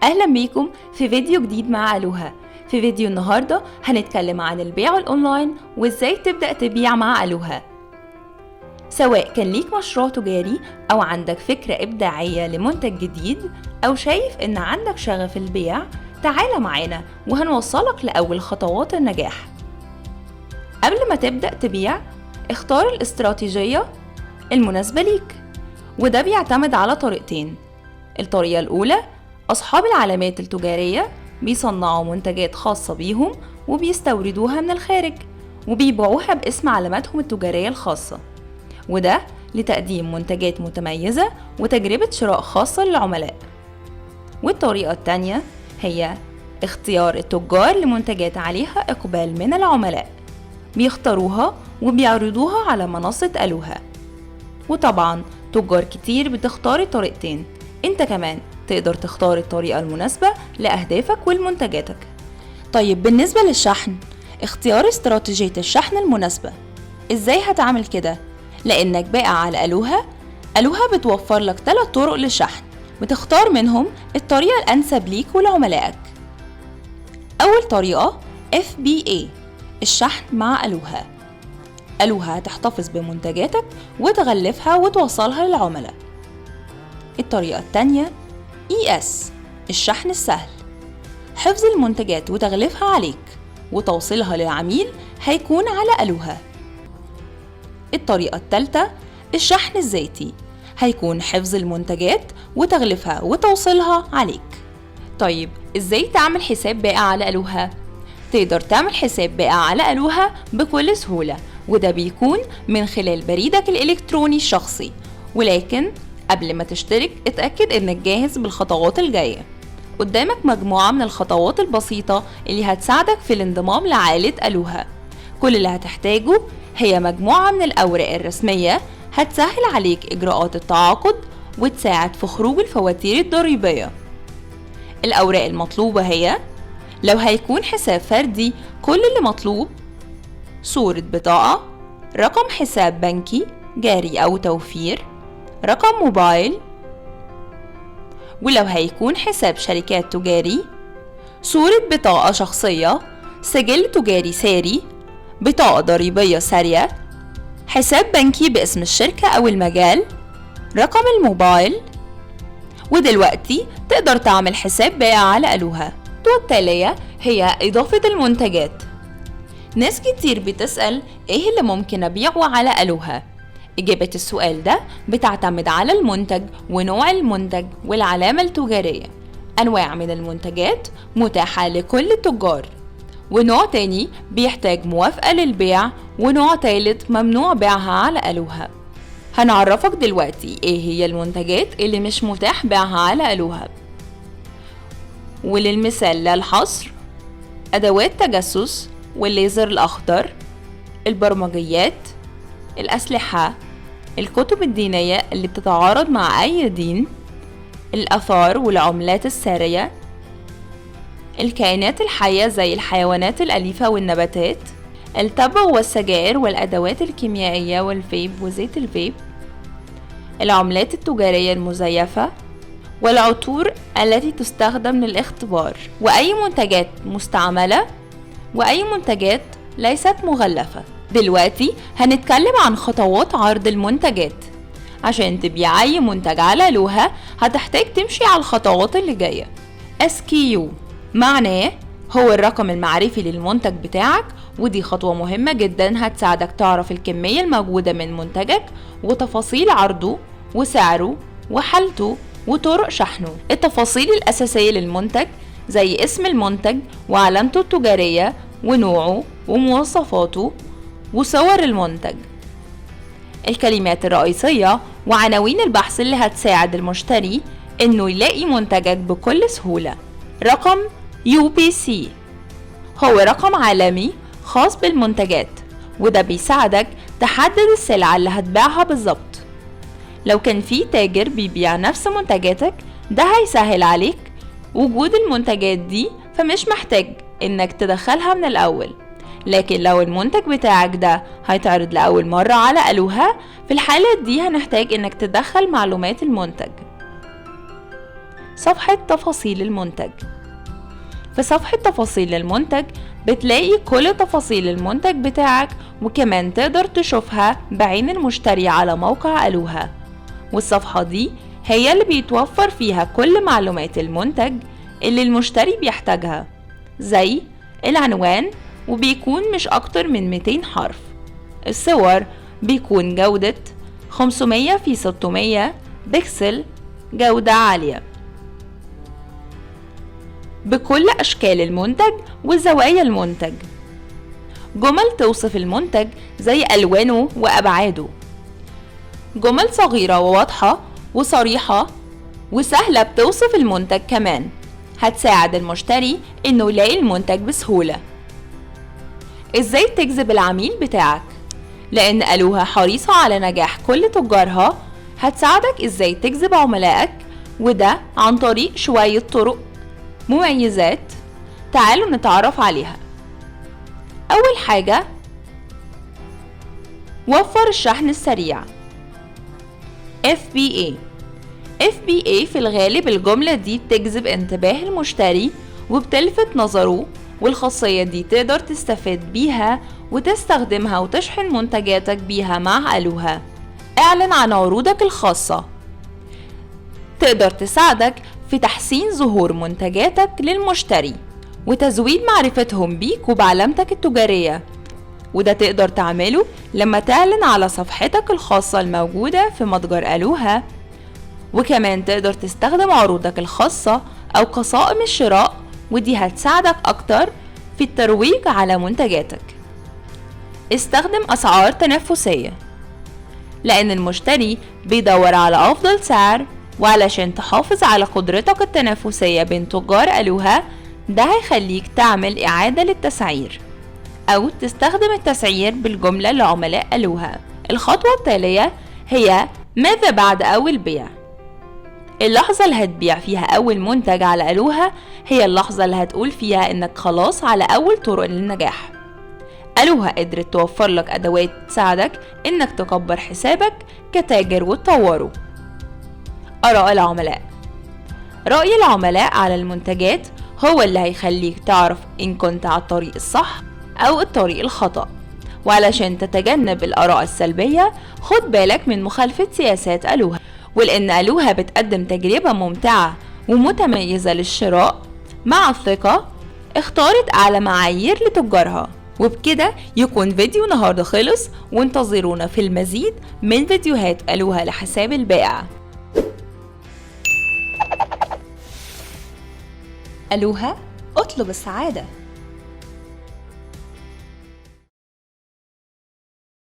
أهلا بيكم في فيديو جديد مع ألوها. في فيديو النهاردة هنتكلم عن البيع الأونلاين وإزاي تبدأ تبيع مع ألوها. سواء كان ليك مشروع تجاري أو عندك فكرة إبداعية لمنتج جديد أو شايف إن عندك شغف البيع، تعال معانا وهنوصلك لأول خطوات النجاح. قبل ما تبدأ تبيع، اختار الاستراتيجية المناسبة ليك، وده بيعتمد على طريقتين. الطريقة الأولى، أصحاب العلامات التجارية بيصنعوا منتجات خاصة بيهم وبيستوردوها من الخارج وبيبيعوها باسم علاماتهم التجارية الخاصة، وده لتقديم منتجات متميزة وتجربة شراء خاصة للعملاء. والطريقة التانية هي اختيار التجار لمنتجات عليها إقبال من العملاء، بيختاروها وبيعرضوها على منصة ألوها. وطبعا تجار كتير بتختار الطريقتين، انت كمان تقدر تختار الطريقة المناسبة لأهدافك ولمنتجاتك. طيب بالنسبة للشحن، اختيار استراتيجية الشحن المناسبة. ازاي هتعمل كده؟ لأنك بائع على ألوها بتوفر لك 3 طرق للشحن، بتختار منهم الطريقة الأنسب ليك ولعملائك. أول طريقة FBA، الشحن مع ألوها هتحتفظ بمنتجاتك وتغلفها وتوصلها للعملاء. الطريقة التانية ES، الشحن السهل، حفظ المنتجات وتغليفها عليك وتوصيلها للعميل هيكون على ألوها. الطريقة التالتة الشحن الذاتي، هيكون حفظ المنتجات وتغليفها وتوصيلها عليك. طيب ازاي تعمل حساب بائع على ألوها؟ تقدر تعمل حساب بائع على ألوها بكل سهولة، وده بيكون من خلال بريدك الإلكتروني الشخصي. ولكن قبل ما تشترك اتأكد انك جاهز بالخطوات الجاية. قدامك مجموعة من الخطوات البسيطة اللي هتساعدك في الانضمام لعائلة ألوها. كل اللي هتحتاجه هي مجموعة من الأوراق الرسمية هتسهل عليك إجراءات التعاقد وتساعد في خروج الفواتير الضريبية. الأوراق المطلوبة هي، لو هيكون حساب فردي، كل اللي مطلوب صورة بطاقة، رقم حساب بنكي جاري أو توفير، رقم موبايل. ولو هيكون حساب شركات تجاري، صورة بطاقة شخصية، سجل تجاري ساري، بطاقة ضريبية سارية، حساب بنكي باسم الشركة أو المجال، رقم الموبايل. ودلوقتي تقدر تعمل حساب بائع على ألوها. والتالية هي إضافة المنتجات. ناس كتير بتسأل إيه اللي ممكن أبيعه على ألوها؟ إجابة السؤال ده بتعتمد على المنتج ونوع المنتج والعلامة التجارية. أنواع من المنتجات متاحة لكل التجار، ونوع تاني بيحتاج موافقة للبيع، ونوع تالت ممنوع بيعها على ألوها. هنعرفك دلوقتي إيه هي المنتجات اللي مش متاح بيعها على ألوها. وللمثال لا الحصر، أدوات تجسس والليزر الأخضر، البرمجيات، الأسلحة، الكتب الدينية اللي بتتعارض مع أي دين، الآثار والعملات السارية، الكائنات الحية زي الحيوانات الأليفة والنباتات، التبغ والسجائر والأدوات الكيميائية والفيب وزيت الفيب، العملات التجارية المزيفة، والعطور التي تستخدم للاختبار، وأي منتجات مستعملة، وأي منتجات ليست مغلفة. دلوقتي هنتكلم عن خطوات عرض المنتجات. عشان تبيع أي منتج على ألوها هتحتاج تمشي على الخطوات اللي جاية. SKU معناه هو الرقم المعرفي للمنتج بتاعك، ودي خطوة مهمة جدا هتساعدك تعرف الكمية الموجودة من منتجك وتفاصيل عرضه وسعره وحالته وطرق شحنه. التفاصيل الأساسية للمنتج زي اسم المنتج وعلامته التجارية ونوعه ومواصفاته وصور المنتج. الكلمات الرئيسية وعناوين البحث اللي هتساعد المشتري انه يلاقي منتجك بكل سهولة. رقم UPC هو رقم عالمي خاص بالمنتجات، وده بيساعدك تحدد السلعة اللي هتبيعها بالظبط. لو كان في تاجر بيبيع نفس منتجاتك، ده هيسهل عليك وجود المنتجات دي، فمش محتاج انك تدخلها من الأول. لكن لو المنتج بتاعك ده هيتعرض لأول مرة على ألوها، في الحالة دي هنحتاج انك تدخل معلومات المنتج صفحة تفاصيل المنتج. في صفحة تفاصيل المنتج بتلاقي كل تفاصيل المنتج بتاعك، وكمان تقدر تشوفها بعين المشتري على موقع ألوها. والصفحة دي هي اللي بيتوفر فيها كل معلومات المنتج اللي المشتري بيحتاجها، زي العنوان، وبيكون مش أكتر من 200 حرف. الصور بيكون جودة 500 في 600 بكسل، جودة عالية، بكل أشكال المنتج وزوايا المنتج. جمل توصف المنتج زي ألوانه وأبعاده، جمل صغيرة وواضحة وصريحة وسهلة بتوصف المنتج كمان، هتساعد المشتري إنه يلاقي المنتج بسهولة. إزاي تجذب العميل بتاعك؟ لأن ألوها حريصة على نجاح كل تجارها، هتساعدك إزاي تجذب عملائك، وده عن طريق شوية طرق مميزات. تعالوا نتعرف عليها. أول حاجة، وفر الشحن السريع. FBA في الغالب الجملة دي بتجذب انتباه المشتري وبتلفت نظره، والخاصية دي تقدر تستفاد بيها وتستخدمها وتشحن منتجاتك بيها مع ألوها. اعلن عن عروضك الخاصة، تقدر تساعدك في تحسين ظهور منتجاتك للمشتري وتزويد معرفتهم بيك وبعلامتك التجارية، وده تقدر تعمله لما تعلن على صفحتك الخاصة الموجودة في متجر ألوها. وكمان تقدر تستخدم عروضك الخاصة أو قسائم الشراء، ودي هتساعدك أكتر في الترويج على منتجاتك. استخدم أسعار تنافسية، لأن المشتري بيدور على أفضل سعر، وعلشان تحافظ على قدرتك التنافسية بين تجار ألوها، ده هيخليك تعمل إعادة للتسعير أو تستخدم التسعير بالجملة لعملاء ألوها. الخطوة التالية هي ماذا بعد أول بيع. اللحظة اللي هتبيع فيها أول منتج على ألوها هي اللحظة اللي هتقول فيها إنك خلاص على أول طرق للنجاح. ألوها قدرت توفر لك أدوات تساعدك إنك تكبر حسابك كتاجر وتطوره. آراء العملاء. رأي العملاء على المنتجات هو اللي هيخليك تعرف إن كنت على الطريق الصح أو الطريق الخطأ. وعلشان تتجنب الآراء السلبية، خد بالك من مخالفة سياسات ألوها. ولأن ألوها بتقدم تجربة ممتعة ومتميزة للشراء مع الثقة، اختارت أعلى معايير لتجارها. وبكده يكون فيديو النهاردة خلص، وانتظرونا في المزيد من فيديوهات ألوها لحساب البائع. ألوها، اطلب السعادة.